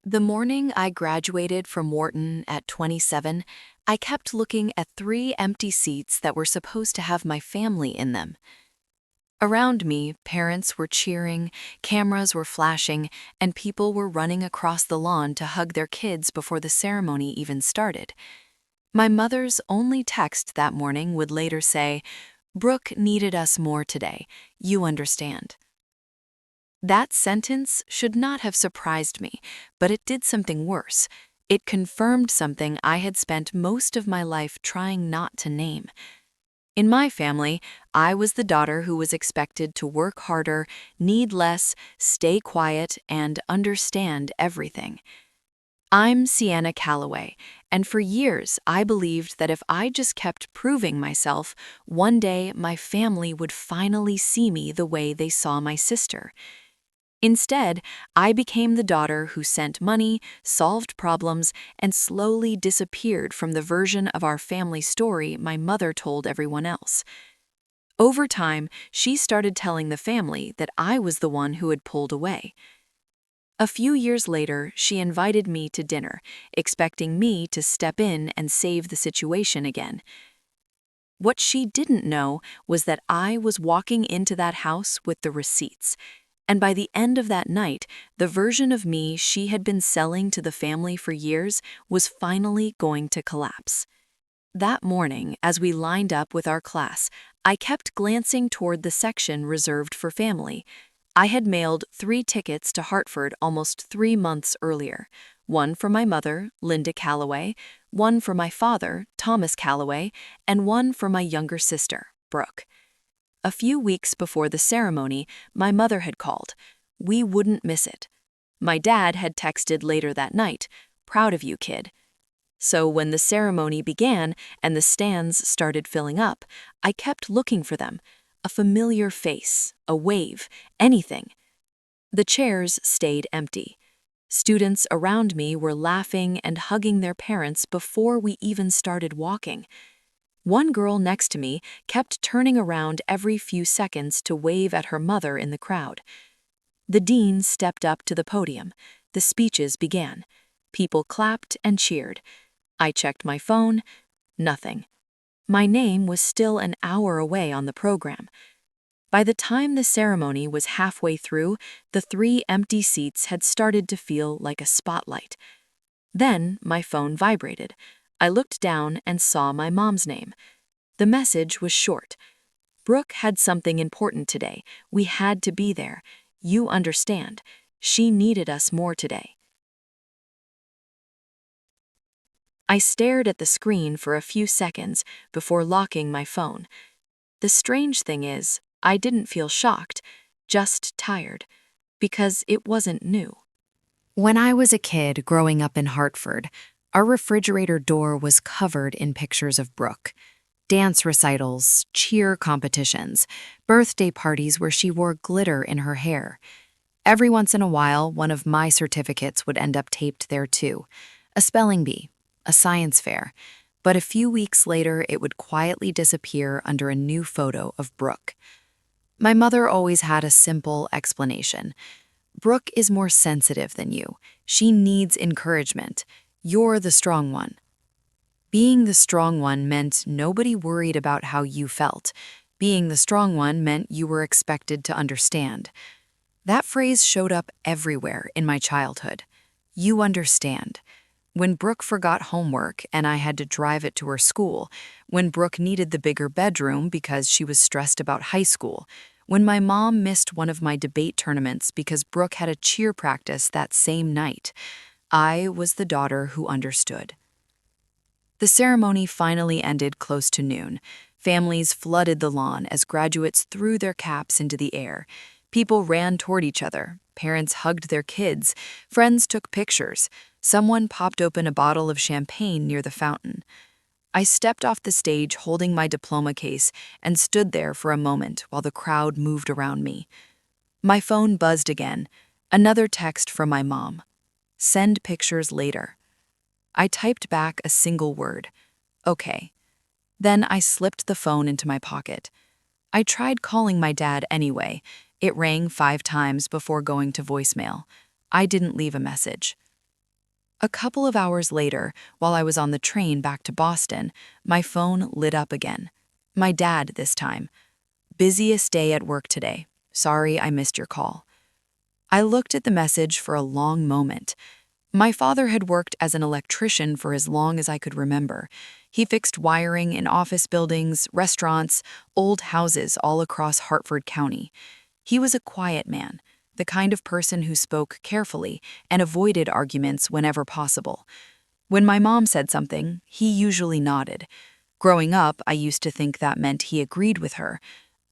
The morning I graduated from Wharton at 27, I kept looking at three empty seats that were supposed to have my family in them. Around me, parents were cheering, cameras were flashing, and people were running across the lawn to hug their kids before the ceremony even started. My mother's only text that morning would later say, "Brooke needed us more today. You understand." That sentence should not have surprised me, but it did something worse. It confirmed something I had spent most of my life trying not to name. In my family, I was the daughter who was expected to work harder, need less, stay quiet, and understand everything. I'm Sienna Calloway, and for years I believed that if I just kept proving myself, one day my family would finally see me the way they saw my sister. Instead, I became the daughter who sent money, solved problems, and slowly disappeared from the version of our family story my mother told everyone else. Over time, she started telling the family that I was the one who had pulled away. A few years later, she invited me to dinner, expecting me to step in and save the situation again. What she didn't know was that I was walking into that house with the receipts. And by the end of that night, the version of me she had been selling to the family for years was finally going to collapse. That morning, as we lined up with our class, I kept glancing toward the section reserved for family. I had mailed 3 tickets to Hartford almost 3 months earlier. One for my mother, Linda Calloway, one for my father, Thomas Calloway, and one for my younger sister, Brooke. A few weeks before the ceremony, my mother had called. We wouldn't miss it. My dad had texted later that night, "Proud of you, kid." So when the ceremony began and the stands started filling up, I kept looking for them. A familiar face, a wave, anything. The chairs stayed empty. Students around me were laughing and hugging their parents before we even started walking. One girl next to me kept turning around every few seconds to wave at her mother in the crowd. The dean stepped up to the podium. The speeches began. People clapped and cheered. I checked my phone. Nothing. My name was still an hour away on the program. By the time the ceremony was halfway through, the 3 empty seats had started to feel like a spotlight. Then my phone vibrated. I looked down and saw my mom's name. The message was short. "Brooke had something important today. We had to be there. You understand. She needed us more today." I stared at the screen for a few seconds before locking my phone. The strange thing is, I didn't feel shocked, just tired, because it wasn't new. When I was a kid growing up in Hartford, our refrigerator door was covered in pictures of Brooke. Dance recitals, cheer competitions, birthday parties where she wore glitter in her hair. Every once in a while, one of my certificates would end up taped there too. A spelling bee, a science fair. But a few weeks later, it would quietly disappear under a new photo of Brooke. My mother always had a simple explanation. "Brooke is more sensitive than you. She needs encouragement. You're the strong one." Being the strong one meant nobody worried about how you felt. Being the strong one meant you were expected to understand. That phrase showed up everywhere in my childhood. You understand. When Brooke forgot homework and I had to drive it to her school, when Brooke needed the bigger bedroom because she was stressed about high school, when my mom missed one of my debate tournaments because Brooke had a cheer practice that same night, I was the daughter who understood. The ceremony finally ended close to noon. Families flooded the lawn as graduates threw their caps into the air. People ran toward each other. Parents hugged their kids. Friends took pictures. Someone popped open a bottle of champagne near the fountain. I stepped off the stage holding my diploma case and stood there for a moment while the crowd moved around me. My phone buzzed again. Another text from my mom. "Send pictures later." I typed back a single word. "Okay." Then I slipped the phone into my pocket. I tried calling my dad anyway. It rang 5 times before going to voicemail. I didn't leave a message. A couple of hours later, while I was on the train back to Boston, my phone lit up again. My dad this time. Busiest day at work today. Sorry I missed your call. I looked at the message for a long moment. My father had worked as an electrician for as long as I could remember. He fixed wiring in office buildings, restaurants, old houses all across Hartford County. He was a quiet man, the kind of person who spoke carefully and avoided arguments whenever possible. When my mom said something, he usually nodded. Growing up, I used to think that meant he agreed with her.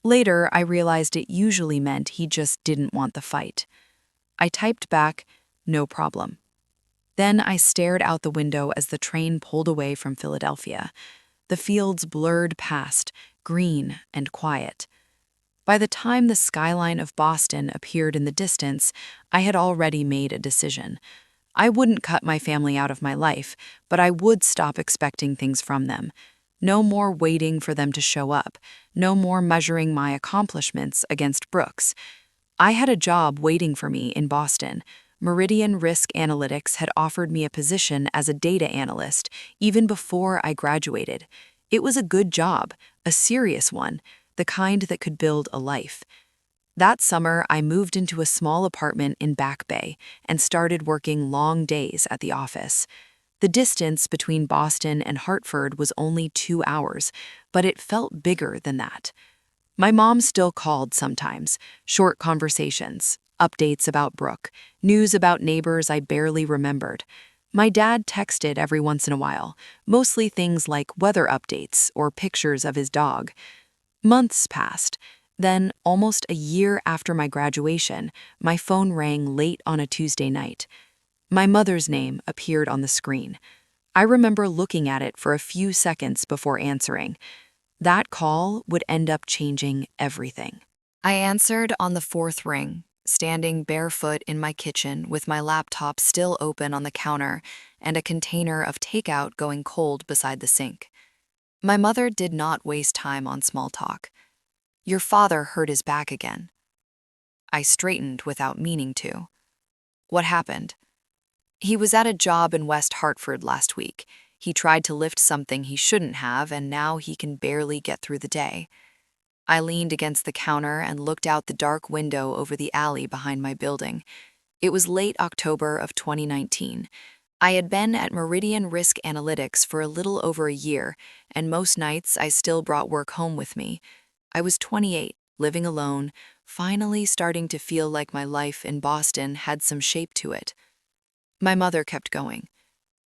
Later, I realized it usually meant he just didn't want the fight. I typed back, "No problem." Then I stared out the window as the train pulled away from Philadelphia. The fields blurred past, green and quiet. By the time the skyline of Boston appeared in the distance, I had already made a decision. I wouldn't cut my family out of my life, but I would stop expecting things from them. No more waiting for them to show up. No more measuring my accomplishments against Brooks. I had a job waiting for me in Boston. Meridian Risk Analytics had offered me a position as a data analyst even before I graduated. It was a good job, a serious one, the kind that could build a life. That summer, I moved into a small apartment in Back Bay and started working long days at the office. The distance between Boston and Hartford was only 2 hours, but it felt bigger than that. My mom still called sometimes, short conversations, updates about Brooke, news about neighbors I barely remembered. My dad texted every once in a while, mostly things like weather updates or pictures of his dog. Months passed. Then, almost a year after my graduation, my phone rang late on a Tuesday night. My mother's name appeared on the screen. I remember looking at it for a few seconds before answering. That call would end up changing everything. I answered on the fourth ring, standing barefoot in my kitchen with my laptop still open on the counter and a container of takeout going cold beside the sink. My mother did not waste time on small talk. "Your father hurt his back again." I straightened without meaning to. "What happened?" "He was at a job in West Hartford last week. He tried to lift something he shouldn't have, and now he can barely get through the day." I leaned against the counter and looked out the dark window over the alley behind my building. It was late October of 2019. I had been at Meridian Risk Analytics for a little over a year, and most nights I still brought work home with me. I was 28, living alone, finally starting to feel like my life in Boston had some shape to it. My mother kept going.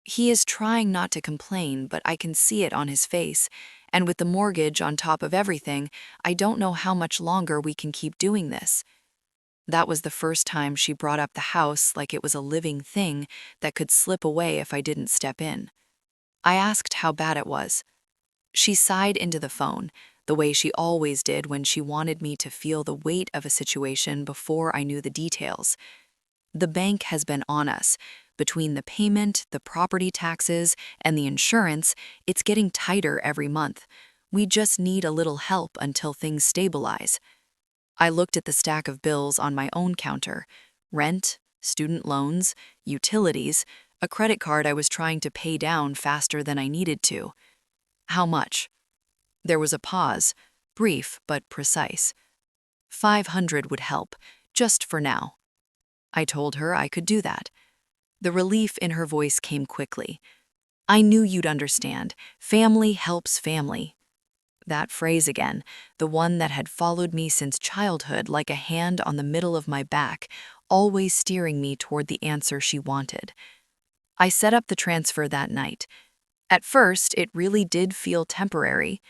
"He is trying not to complain, but I can see it on his face, and with the mortgage on top of everything, I don't know how much longer we can keep doing this." That was the first time she brought up the house like it was a living thing that could slip away if I didn't step in. I asked how bad it was. She sighed into the phone, the way she always did when she wanted me to feel the weight of a situation before I knew the details. "The bank has been on us. Between the payment, the property taxes, and the insurance, it's getting tighter every month. We just need a little help until things stabilize." I looked at the stack of bills on my own counter: rent, student loans, utilities, a credit card I was trying to pay down faster than I needed to. "How much?" There was a pause, brief but precise. "500 would help, just for now." I told her I could do that. The relief in her voice came quickly. "I knew you'd understand. Family helps family." That phrase again, the one that had followed me since childhood like a hand on the middle of my back, always steering me toward the answer she wanted. I set up the transfer that night. At first, it really did feel temporary.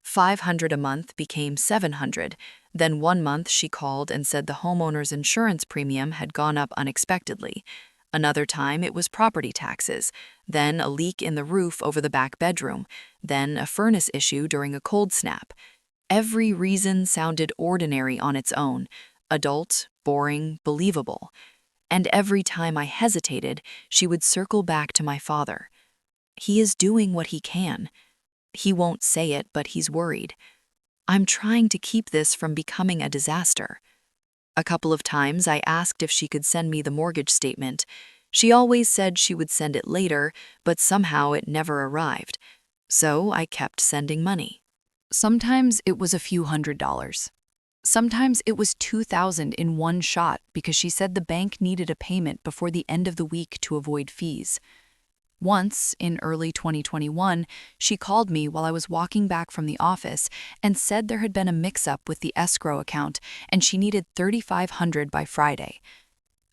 500 a month became 700. Then one month she called and said the homeowner's insurance premium had gone up unexpectedly. Another time it was property taxes, then a leak in the roof over the back bedroom, then a furnace issue during a cold snap. Every reason sounded ordinary on its own, adult, boring, believable. And every time I hesitated, she would circle back to my father. "He is doing what he can. He won't say it, but he's worried. I'm trying to keep this from becoming a disaster." A couple of times I asked if she could send me the mortgage statement. She always said she would send it later, but somehow it never arrived. So I kept sending money. Sometimes it was a few $100s. Sometimes it was 2,000 in one shot because she said the bank needed a payment before the end of the week to avoid fees. Once, in early 2021, she called me while I was walking back from the office and said there had been a mix-up with the escrow account and she needed $3,500 by Friday.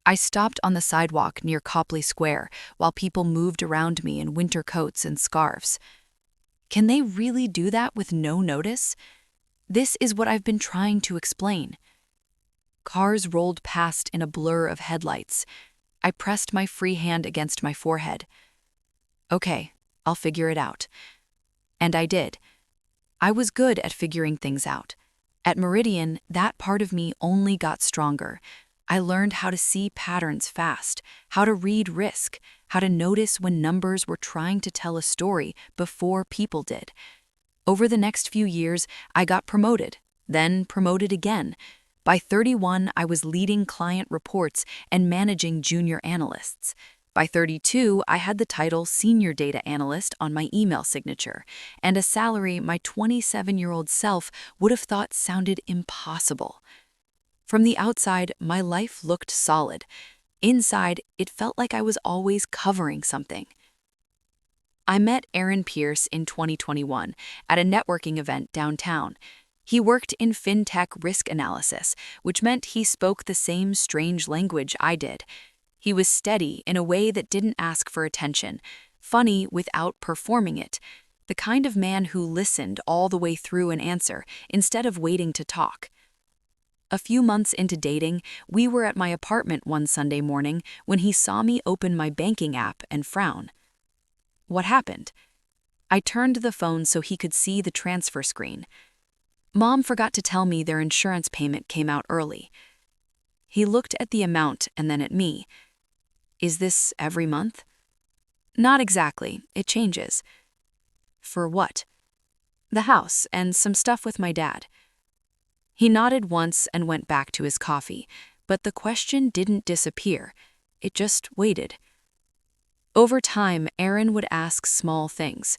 I stopped on the sidewalk near Copley Square while people moved around me in winter coats and scarves. Can they really do that with no notice? This is what I've been trying to explain. Cars rolled past in a blur of headlights. I pressed my free hand against my forehead. Okay, I'll figure it out. And I did. I was good at figuring things out. At Meridian, that part of me only got stronger. I learned how to see patterns fast, how to read risk, how to notice when numbers were trying to tell a story before people did. Over the next few years, I got promoted, then promoted again. By 31, I was leading client reports and managing junior analysts. By 32, I had the title Senior Data Analyst on my email signature, and a salary my 27-year-old self would have thought sounded impossible. From the outside, my life looked solid. Inside, it felt like I was always covering something. I met Aaron Pierce in 2021 at a networking event downtown. He worked in fintech risk analysis, which meant he spoke the same strange language I did. He was steady in a way that didn't ask for attention, funny without performing it, the kind of man who listened all the way through an answer instead of waiting to talk. A few months into dating, we were at my apartment one Sunday morning when he saw me open my banking app and frown. What happened? I turned the phone so he could see the transfer screen. Mom forgot to tell me their insurance payment came out early. He looked at the amount and then at me. Is this every month? Not exactly. It changes. For what? The house and some stuff with my dad. He nodded once and went back to his coffee, but the question didn't disappear. It just waited. Over time, Aaron would ask small things.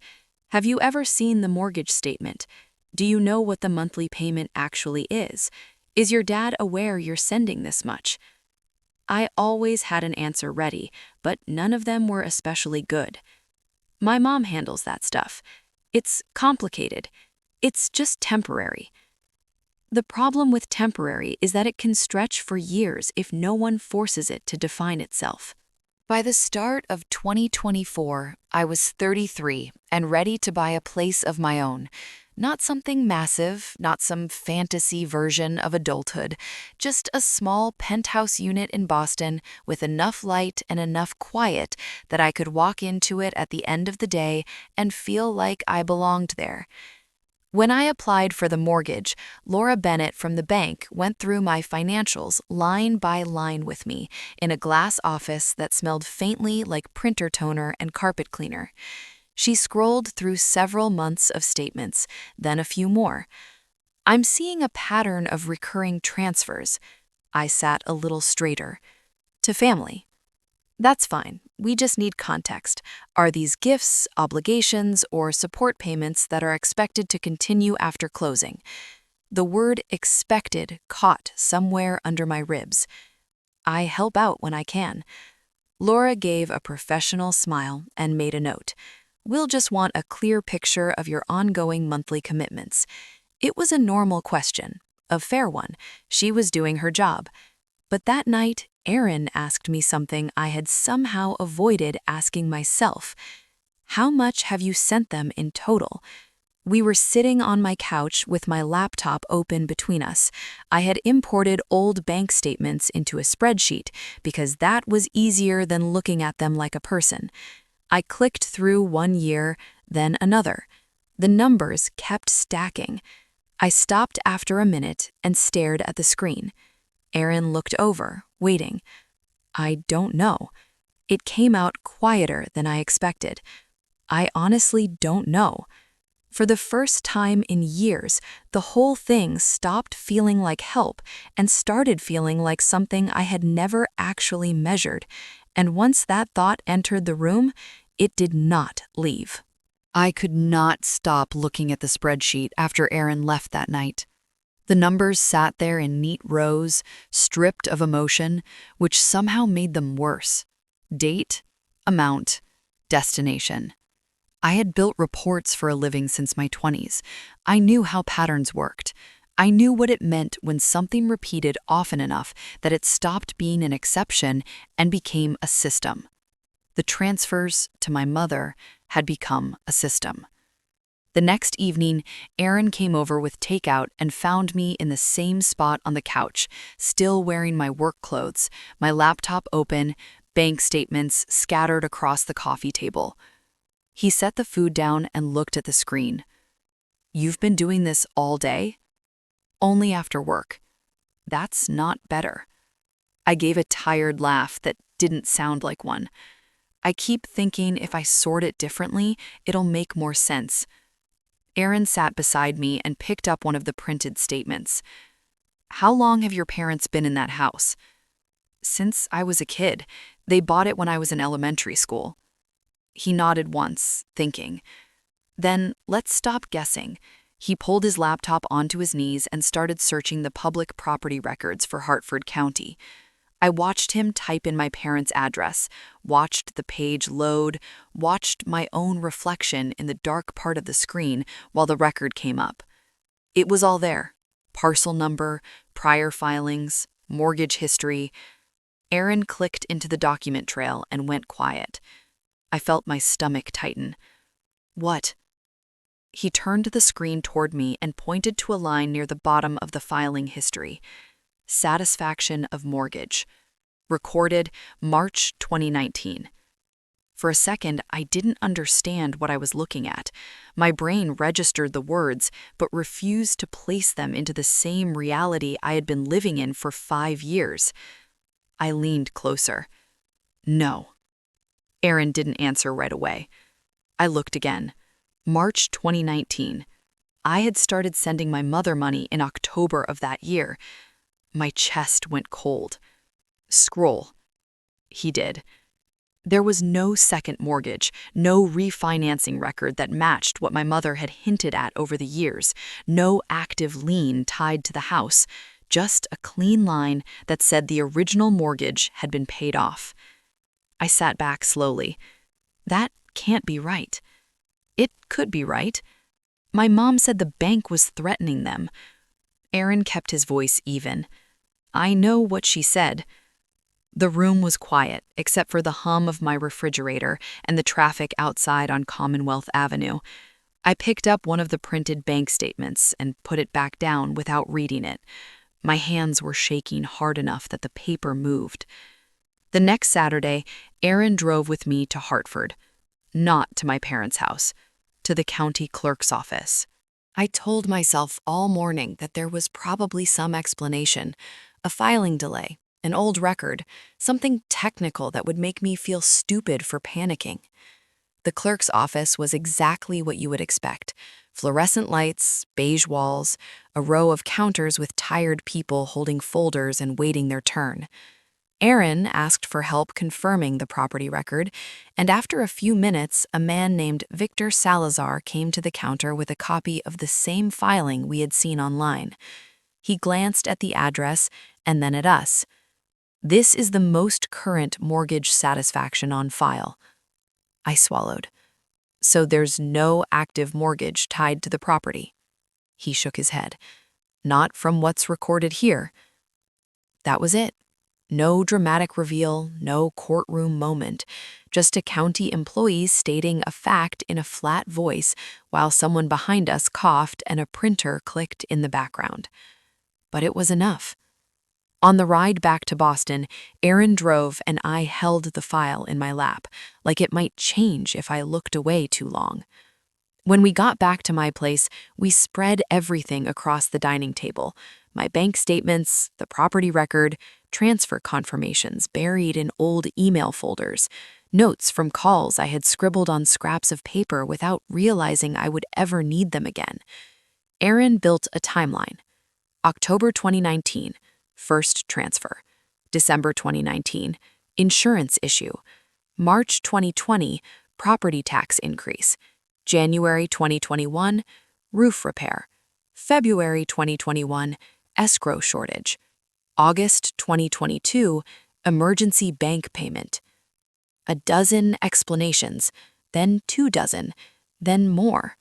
Have you ever seen the mortgage statement? Do you know what the monthly payment actually is? Is your dad aware you're sending this much? I always had an answer ready, but none of them were especially good. My mom handles that stuff. It's complicated. It's just temporary. The problem with temporary is that it can stretch for years if no one forces it to define itself. By the start of 2024, I was 33 and ready to buy a place of my own. Not something massive, not some fantasy version of adulthood, just a small penthouse unit in Boston with enough light and enough quiet that I could walk into it at the end of the day and feel like I belonged there. When I applied for the mortgage, Laura Bennett from the bank went through my financials line by line with me in a glass office that smelled faintly like printer toner and carpet cleaner. She scrolled through several months of statements, then a few more. I'm seeing a pattern of recurring transfers. I sat a little straighter. To family. That's fine. We just need context. Are these gifts, obligations, or support payments that are expected to continue after closing? The word expected caught somewhere under my ribs. I help out when I can. Laura gave a professional smile and made a note. We'll just want a clear picture of your ongoing monthly commitments. It was a normal question, a fair one. She was doing her job. But that night, Aaron asked me something I had somehow avoided asking myself. How much have you sent them in total? We were sitting on my couch with my laptop open between us. I had imported old bank statements into a spreadsheet because that was easier than looking at them like a person. I clicked through one year, then another. The numbers kept stacking. I stopped after a minute and stared at the screen. Aaron looked over, waiting. I don't know. It came out quieter than I expected. I honestly don't know. For the first time in years, the whole thing stopped feeling like help and started feeling like something I had never actually measured. And once that thought entered the room, it did not leave. I could not stop looking at the spreadsheet after Aaron left that night. The numbers sat there in neat rows, stripped of emotion, which somehow made them worse. Date, amount, destination. I had built reports for a living since my 20s. I knew how patterns worked. I knew what it meant when something repeated often enough that it stopped being an exception and became a system. The transfers to my mother had become a system. The next evening, Aaron came over with takeout and found me in the same spot on the couch, still wearing my work clothes, my laptop open, bank statements scattered across the coffee table. He set the food down and looked at the screen. "You've been doing this all day?" "Only after work." "That's not better." I gave a tired laugh that didn't sound like one. I keep thinking if I sort it differently, it'll make more sense. Aaron sat beside me and picked up one of the printed statements. "How long have your parents been in that house?" "Since I was a kid. They bought it when I was in elementary school." He nodded once, thinking. "Then let's stop guessing." He pulled his laptop onto his knees and started searching the public property records for Hartford County. I watched him type in my parents' address, watched the page load, watched my own reflection in the dark part of the screen while the record came up. It was all there. Parcel number, prior filings, mortgage history. Aaron clicked into the document trail and went quiet. I felt my stomach tighten. "What?" He turned the screen toward me and pointed to a line near the bottom of the filing history. Satisfaction of mortgage. Recorded March 2019. For a second, I didn't understand what I was looking at. My brain registered the words, but refused to place them into the same reality I had been living in for 5 years. I leaned closer. "No." Aaron didn't answer right away. I looked again. March 2019. I had started sending my mother money in October of that year. My chest went cold. "Scroll." He did. There was no second mortgage, no refinancing record that matched what my mother had hinted at over the years, no active lien tied to the house, just a clean line that said the original mortgage had been paid off. I sat back slowly. That can't be right. It could be right. My mom said the bank was threatening them. Aaron kept his voice even. "I know what she said." The room was quiet, except for the hum of my refrigerator and the traffic outside on Commonwealth Avenue. I picked up one of the printed bank statements and put it back down without reading it. My hands were shaking hard enough that the paper moved. The next Saturday, Aaron drove with me to Hartford. Not to my parents' house, to the county clerk's office. I told myself all morning that there was probably some explanation, a filing delay, an old record, something technical that would make me feel stupid for panicking. The clerk's office was exactly what you would expect. Fluorescent lights, beige walls, a row of counters with tired people holding folders and waiting their turn. Aaron asked for help confirming the property record, and after a few minutes, a man named Victor Salazar came to the counter with a copy of the same filing we had seen online. He glanced at the address and then at us. "This is the most current mortgage satisfaction on file." I swallowed. "So there's no active mortgage tied to the property?" He shook his head. "Not from what's recorded here." That was it. No dramatic reveal, no courtroom moment, just a county employee stating a fact in a flat voice while someone behind us coughed and a printer clicked in the background. But it was enough. On the ride back to Boston, Aaron drove and I held the file in my lap, like it might change if I looked away too long. When we got back to my place, we spread everything across the dining table. My bank statements, the property record, transfer confirmations buried in old email folders, notes from calls I had scribbled on scraps of paper without realizing I would ever need them again. Aaron built a timeline. October 2019, first transfer. December 2019, Insurance issue. March 2020, property tax increase. January 2021, roof repair. February 2021, escrow shortage. August 2022, emergency bank payment. A dozen explanations, then 2 dozen, then more.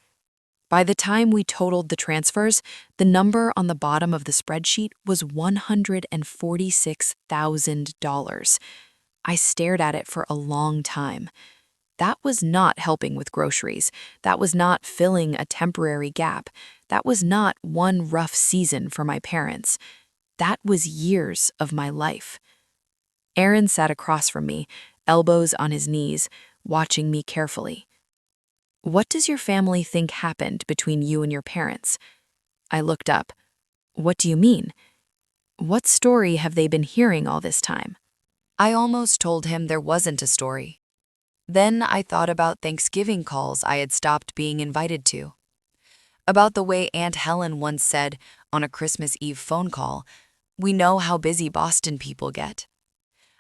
By the time we totaled the transfers, the number on the bottom of the spreadsheet was $146,000. I stared at it for a long time. That was not helping with groceries. That was not filling a temporary gap. That was not one rough season for my parents. That was years of my life. Aaron sat across from me, elbows on his knees, watching me carefully. "What does your family think happened between you and your parents?" I looked up. "What do you mean? What story have they been hearing all this time?" I almost told him there wasn't a story. Then I thought about Thanksgiving calls I had stopped being invited to. About the way Aunt Helen once said on a Christmas Eve phone call, "We know how busy Boston people get."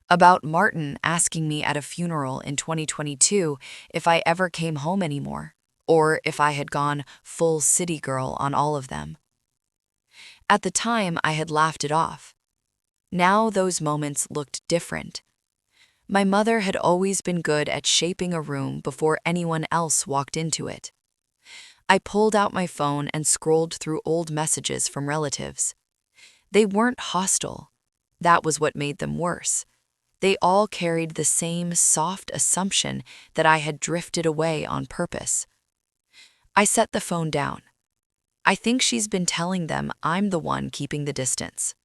About Martin asking me at a funeral in 2022 if I ever came home anymore, or if I had gone full city girl on all of them. At the time, I had laughed it off. Now those moments looked different. My mother had always been good at shaping a room before anyone else walked into it. I pulled out my phone and scrolled through old messages from relatives. They weren't hostile. That was what made them worse. They all carried the same soft assumption that I had drifted away on purpose. I set the phone down. I think she's been telling them I'm the one keeping the distance.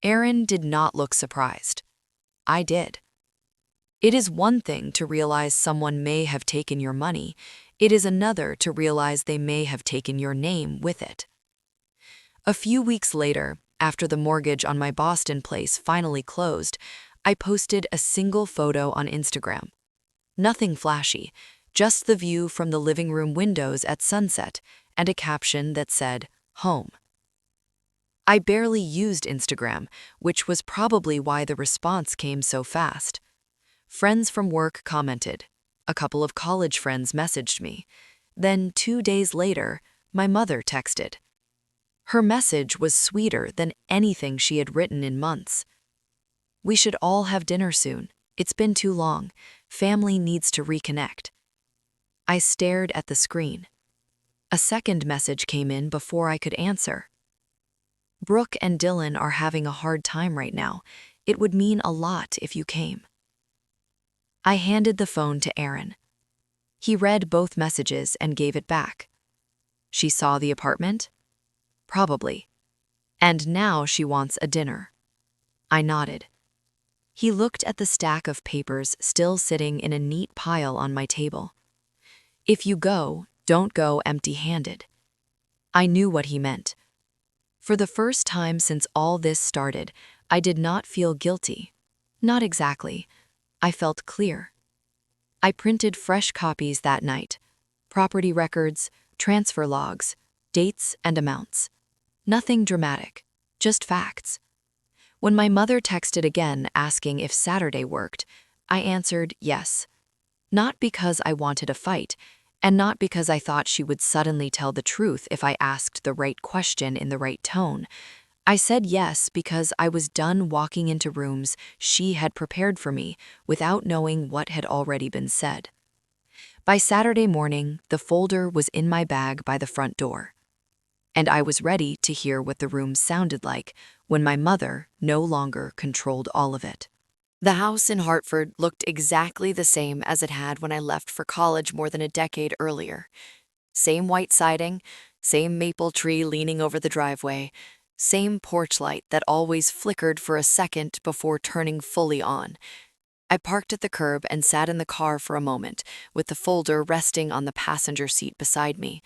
Aaron did not look surprised. I did. It is one thing to realize someone may have taken your money. It is another to realize they may have taken your name with it. A few weeks later, after the mortgage on my Boston place finally closed, I posted a single photo on Instagram. Nothing flashy, just the view from the living room windows at sunset and a caption that said, "Home." I barely used Instagram, which was probably why the response came so fast. Friends from work commented. A couple of college friends messaged me. Then 2 days later, my mother texted. Her message was sweeter than anything she had written in months. "We should all have dinner soon. It's been too long. Family needs to reconnect." I stared at the screen. A second message came in before I could answer. "Brooke and Dylan are having a hard time right now. It would mean a lot if you came." I handed the phone to Aaron. He read both messages and gave it back. "She saw the apartment?" "Probably. And now she wants a dinner." I nodded. He looked at the stack of papers still sitting in a neat pile on my table. "If you go, don't go empty-handed." I knew what he meant. For the first time since all this started, I did not feel guilty. Not exactly. I felt clear. I printed fresh copies that night. Property records, transfer logs, dates and amounts. Nothing dramatic, just facts. When my mother texted again asking if Saturday worked, I answered yes. Not because I wanted a fight, and not because I thought she would suddenly tell the truth if I asked the right question in the right tone. I said yes because I was done walking into rooms she had prepared for me without knowing what had already been said. By Saturday morning, the folder was in my bag by the front door. And I was ready to hear what the room sounded like when my mother no longer controlled all of it. The house in Hartford looked exactly the same as it had when I left for college more than a decade earlier. Same white siding, same maple tree leaning over the driveway, same porch light that always flickered for a second before turning fully on. I parked at the curb and sat in the car for a moment, with the folder resting on the passenger seat beside me.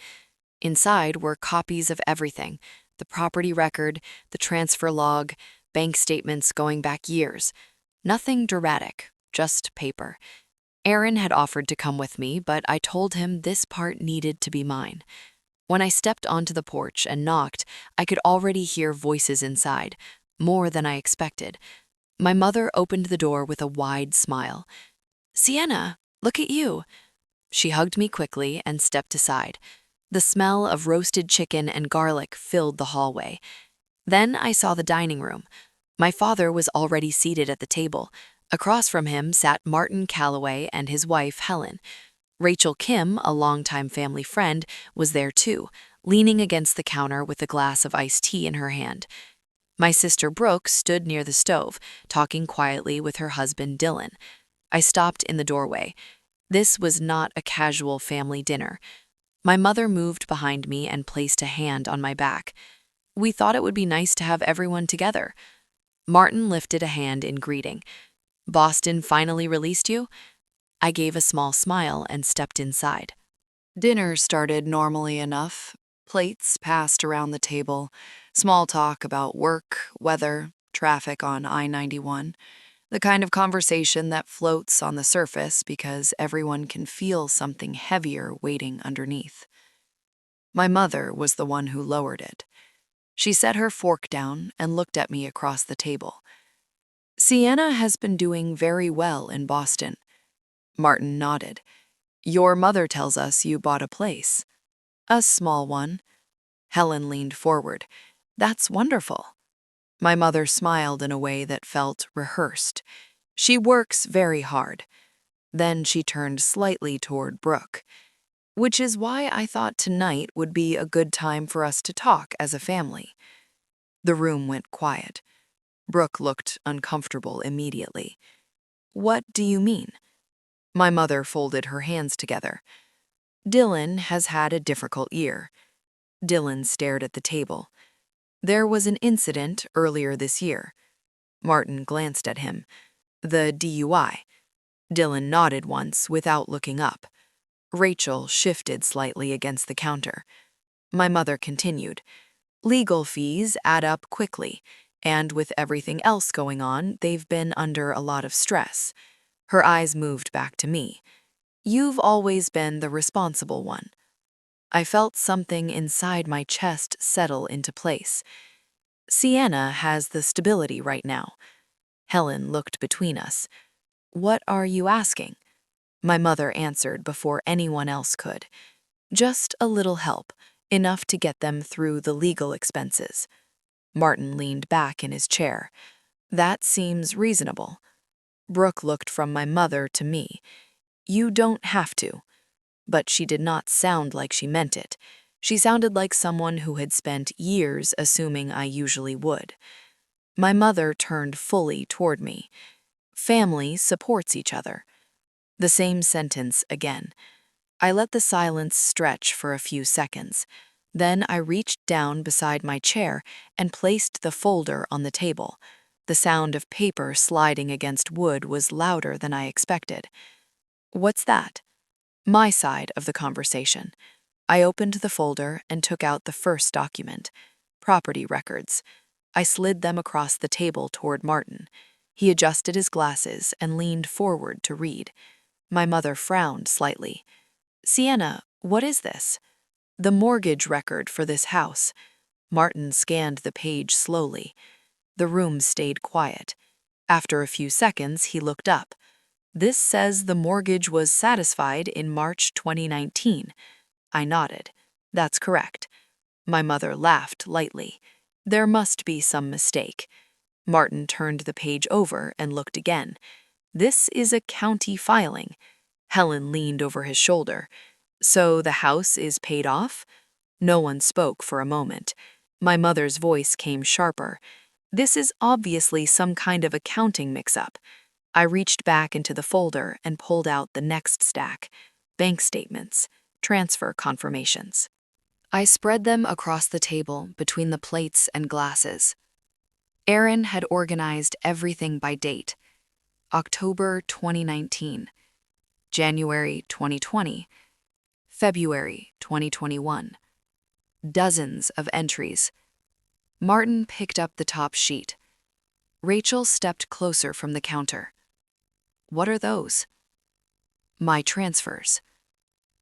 Inside were copies of everything: the property record, the transfer log, bank statements going back years. Nothing dramatic, just paper. Aaron had offered to come with me, but I told him this part needed to be mine. When I stepped onto the porch and knocked, I could already hear voices inside, more than I expected. My mother opened the door with a wide smile. "Sienna, look at you." She hugged me quickly and stepped aside. The smell of roasted chicken and garlic filled the hallway. Then I saw the dining room. My father was already seated at the table. Across from him sat Martin Calloway and his wife, Helen. Rachel Kim, a longtime family friend, was there too, leaning against the counter with a glass of iced tea in her hand. My sister Brooke stood near the stove, talking quietly with her husband Dylan. I stopped in the doorway. This was not a casual family dinner. My mother moved behind me and placed a hand on my back. "We thought it would be nice to have everyone together." Martin lifted a hand in greeting. "Boston finally released you?" I gave a small smile and stepped inside. Dinner started normally enough. Plates passed around the table, small talk about work, weather, traffic on I-91, the kind of conversation that floats on the surface because everyone can feel something heavier waiting underneath. My mother was the one who lowered it. She set her fork down and looked at me across the table. "Sienna has been doing very well in Boston." Martin nodded. "Your mother tells us you bought a place." "A small one." Helen leaned forward. "That's wonderful." My mother smiled in a way that felt rehearsed. "She works very hard." Then she turned slightly toward Brooke. "Which is why I thought tonight would be a good time for us to talk as a family." The room went quiet. Brooke looked uncomfortable immediately. "What do you mean?" My mother folded her hands together. "Dylan has had a difficult year." Dylan stared at the table. "There was an incident earlier this year." Martin glanced at him. "The DUI." Dylan nodded once without looking up. Rachel shifted slightly against the counter. My mother continued. "Legal fees add up quickly, and with everything else going on, they've been under a lot of stress." Her eyes moved back to me. "You've always been the responsible one." I felt something inside my chest settle into place. "Sienna has the stability right now." Helen looked between us. "What are you asking?" My mother answered before anyone else could. "Just a little help, enough to get them through the legal expenses." Martin leaned back in his chair. "That seems reasonable." Brooke looked from my mother to me. "You don't have to." But she did not sound like she meant it. She sounded like someone who had spent years assuming I usually would. My mother turned fully toward me. "Family supports each other." The same sentence again. I let the silence stretch for a few seconds. Then I reached down beside my chair and placed the folder on the table. The sound of paper sliding against wood was louder than I expected. "What's that?" My side of the conversation. I opened the folder and took out the first document. Property records. I slid them across the table toward Martin. He adjusted his glasses and leaned forward to read. My mother frowned slightly. "Sienna, what is this?" "The mortgage record for this house." Martin scanned the page slowly. The room stayed quiet. After a few seconds, he looked up. "This says the mortgage was satisfied in March 2019. I nodded. "That's correct." My mother laughed lightly. "There must be some mistake." Martin turned the page over and looked again. "This is a county filing." Helen leaned over his shoulder. "So the house is paid off?" No one spoke for a moment. My mother's voice came sharper. "This is obviously some kind of accounting mix-up." I reached back into the folder and pulled out the next stack. Bank statements, transfer confirmations. I spread them across the table between the plates and glasses. Aaron had organized everything by date. October 2019, January 2020, February 2021. Dozens of entries. Martin picked up the top sheet. Rachel stepped closer from the counter. "What are those?" "My transfers."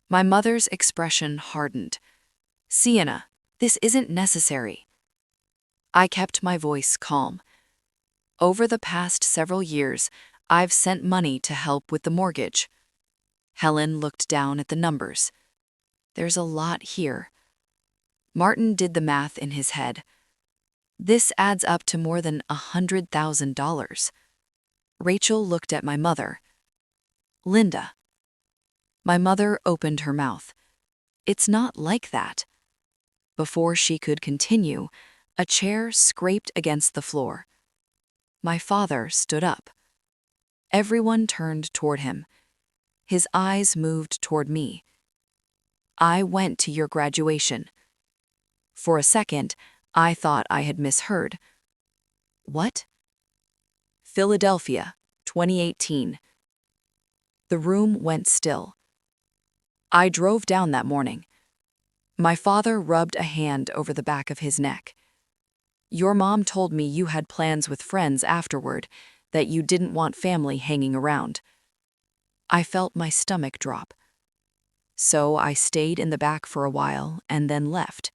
My mother's expression hardened. "Sienna, this isn't necessary." I kept my voice calm. Over the past several years, I've sent money to help with the mortgage. Helen looked down at the numbers. There's a lot here. Martin did the math in his head. This adds up to more than $100,000. Rachel looked at my mother. Linda. My mother opened her mouth. It's not like that. Before she could continue, a chair scraped against the floor. My father stood up. Everyone turned toward him. His eyes moved toward me. I went to your graduation. For a second, I thought I had misheard. What? Philadelphia, 2018. The room went still. I drove down that morning. My father rubbed a hand over the back of his neck. Your mom told me you had plans with friends afterward, that you didn't want family hanging around. I felt my stomach drop. So I stayed in the back for a while and then left.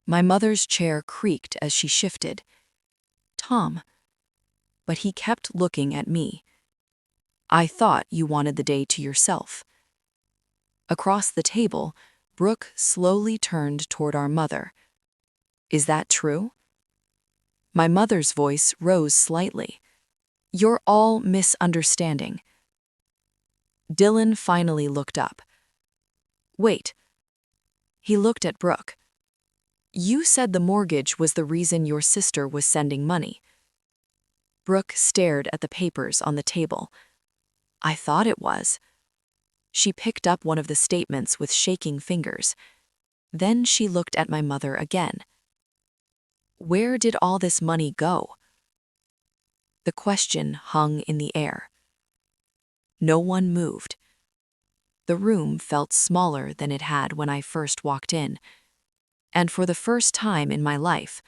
My mother's chair creaked as she shifted. Tom. But he kept looking at me. I thought you wanted the day to yourself. Across the table, Brooke slowly turned toward our mother. Is that true? My mother's voice rose slightly. You're all misunderstanding. Dylan finally looked up. Wait. He looked at Brooke. You said the mortgage was the reason your sister was sending money. Brooke stared at the papers on the table. I thought it was. She picked up one of the statements with shaking fingers. Then she looked at my mother again. Where did all this money go? The question hung in the air. No one moved. The room felt smaller than it had when I first walked in. And for the first time in my life,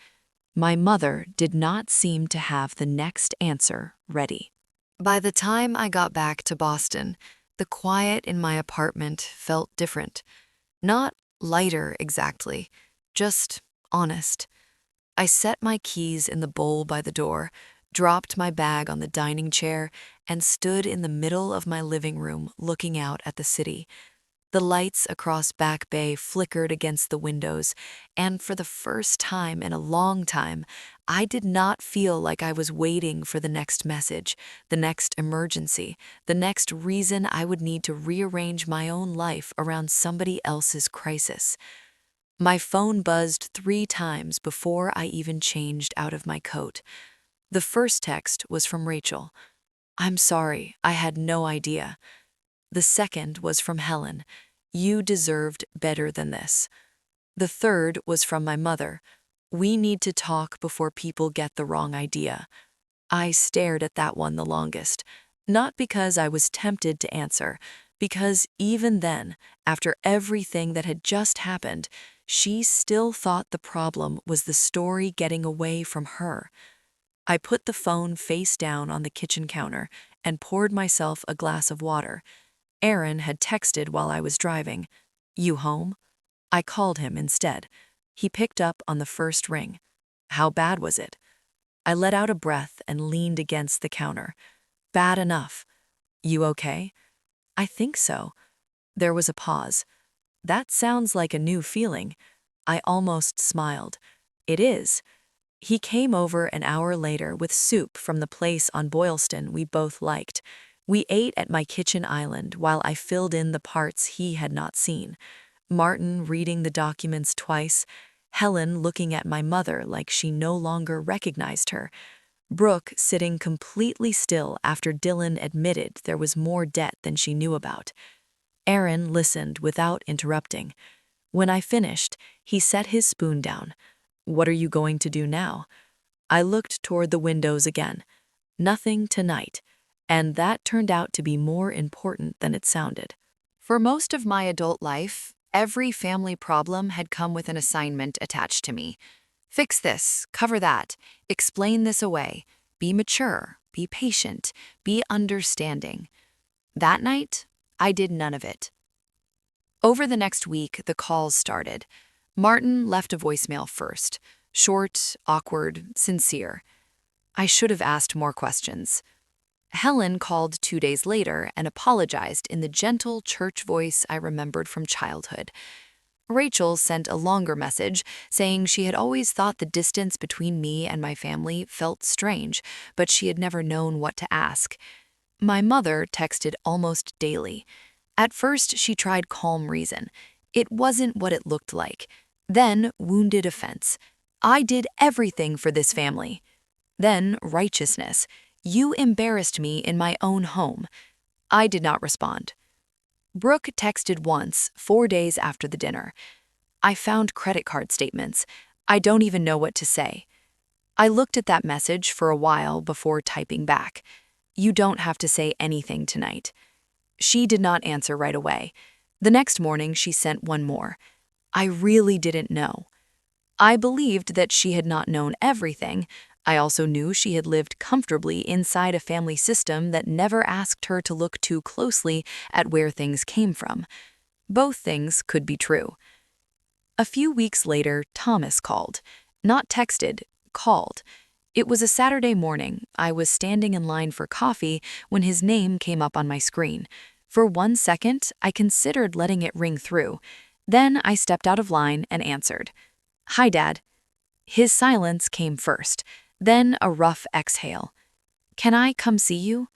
my mother did not seem to have the next answer ready. By the time I got back to Boston, the quiet in my apartment felt different. Not lighter exactly, just honest. I set my keys in the bowl by the door, dropped my bag on the dining chair, and stood in the middle of my living room looking out at the city. The lights across Back Bay flickered against the windows, and for the first time in a long time, I did not feel like I was waiting for the next message, the next emergency, the next reason I would need to rearrange my own life around somebody else's crisis. My phone buzzed 3 times before I even changed out of my coat. The first text was from Rachel. I'm sorry, I had no idea. The second was from Helen. You deserved better than this. The third was from my mother. We need to talk before people get the wrong idea. I stared at that one the longest, not because I was tempted to answer, because even then, after everything that had just happened, she still thought the problem was the story getting away from her. I put the phone face down on the kitchen counter and poured myself a glass of water. Aaron had texted while I was driving. You home? I called him instead. He picked up on the first ring. How bad was it? I let out a breath and leaned against the counter. Bad enough. You okay? I think so. There was a pause. That sounds like a new feeling. I almost smiled. It is. He came over an hour later with soup from the place on Boylston we both liked. We ate at my kitchen island while I filled in the parts he had not seen. Martin reading the documents twice, Helen looking at my mother like she no longer recognized her, Brooke sitting completely still after Dylan admitted there was more debt than she knew about. Aaron listened without interrupting. When I finished, he set his spoon down. What are you going to do now? I looked toward the windows again. Nothing tonight. And that turned out to be more important than it sounded. For most of my adult life, every family problem had come with an assignment attached to me. Fix this, cover that, explain this away, be mature, be patient, be understanding. That night, I did none of it. Over the next week, the calls started. Martin left a voicemail first, short, awkward, sincere. I should have asked more questions. Helen called 2 days later and apologized in the gentle church voice I remembered from childhood. Rachel sent a longer message saying she had always thought the distance between me and my family felt strange, but she had never known what to ask. My mother texted almost daily. At first, she tried calm reason. It wasn't what it looked like. Then, wounded offense. I did everything for this family. Then, righteousness. You embarrassed me in my own home. I did not respond. Brooke texted once, 4 days after the dinner. I found credit card statements. I don't even know what to say. I looked at that message for a while before typing back. You don't have to say anything tonight. She did not answer right away. The next morning, she sent one more. I really didn't know. I believed that she had not known everything. I also knew she had lived comfortably inside a family system that never asked her to look too closely at where things came from. Both things could be true. A few weeks later, Thomas called. Not texted, called. It was a Saturday morning. I was standing in line for coffee when his name came up on my screen. For 1 second, I considered letting it ring through. Then I stepped out of line and answered. Hi, Dad. His silence came first, then a rough exhale. Can I come see you?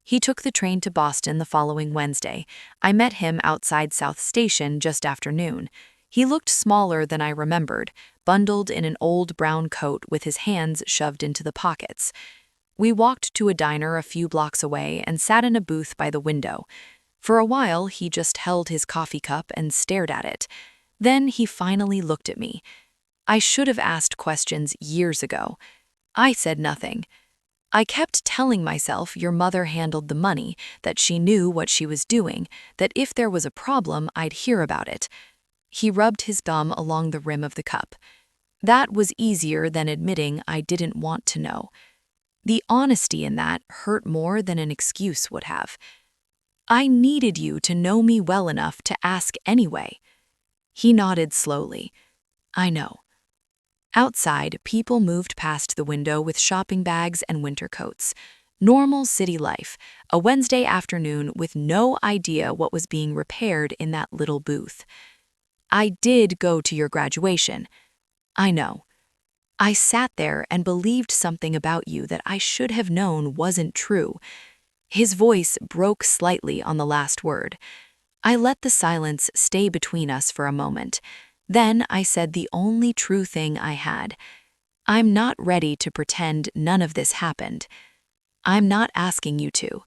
He took the train to Boston the following Wednesday. I met him outside South Station just after noon. He looked smaller than I remembered, bundled in an old brown coat with his hands shoved into the pockets. We walked to a diner a few blocks away and sat in a booth by the window. For a while, he just held his coffee cup and stared at it. Then he finally looked at me. I should have asked questions years ago. I said nothing. I kept telling myself your mother handled the money, that she knew what she was doing, that if there was a problem, I'd hear about it. He rubbed his thumb along the rim of the cup. That was easier than admitting I didn't want to know. The honesty in that hurt more than an excuse would have. I needed you to know me well enough to ask anyway. He nodded slowly. I know. Outside, people moved past the window with shopping bags and winter coats. Normal city life, a Wednesday afternoon with no idea what was being repaired in that little booth. I did go to your graduation. I know. I sat there and believed something about you that I should have known wasn't true. His voice broke slightly on the last word. I let the silence stay between us for a moment. Then I said the only true thing I had. I'm not ready to pretend none of this happened. I'm not asking you to.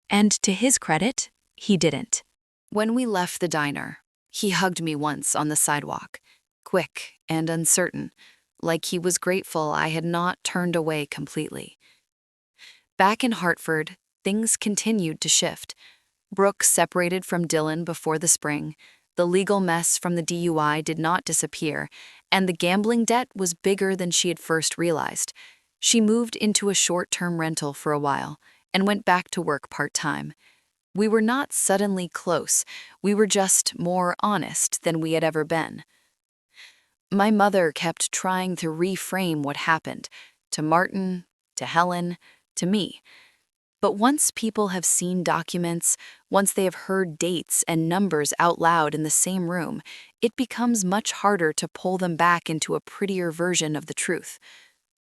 And to his credit, he didn't. When we left the diner, he hugged me once on the sidewalk, quick and uncertain, like he was grateful I had not turned away completely. Back in Hartford, things continued to shift. Brooke separated from Dylan before the spring. The legal mess from the DUI did not disappear, and the gambling debt was bigger than she had first realized. She moved into a short-term rental for a while and went back to work part-time. We were not suddenly close. We were just more honest than we had ever been. My mother kept trying to reframe what happened, to Martin, to Helen, to me. But once people have seen documents, once they have heard dates and numbers out loud in the same room, it becomes much harder to pull them back into a prettier version of the truth.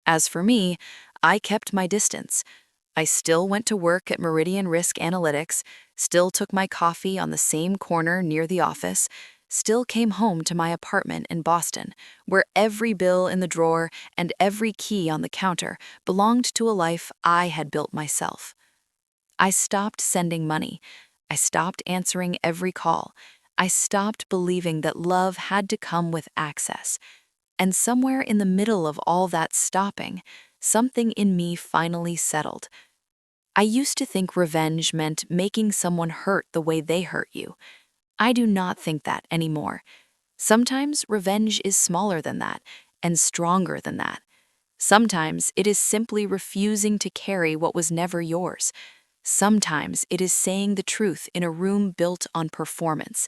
As for me, I kept my distance. I still went to work at Meridian Risk Analytics, still took my coffee on the same corner near the office, still came home to my apartment in Boston, where every bill in the drawer and every key on the counter belonged to a life I had built myself. I stopped sending money. I stopped answering every call. I stopped believing that love had to come with access. And somewhere in the middle of all that stopping, something in me finally settled. I used to think revenge meant making someone hurt the way they hurt you. I do not think that anymore. Sometimes revenge is smaller than that and stronger than that. Sometimes it is simply refusing to carry what was never yours. Sometimes it is saying the truth in a room built on performance.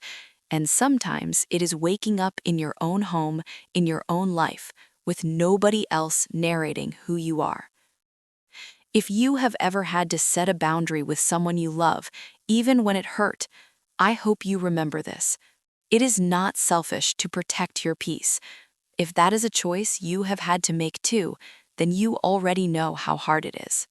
And sometimes it is waking up in your own home, in your own life, with nobody else narrating who you are. If you have ever had to set a boundary with someone you love, even when it hurt, I hope you remember this. It is not selfish to protect your peace. If that is a choice you have had to make too, then you already know how hard it is.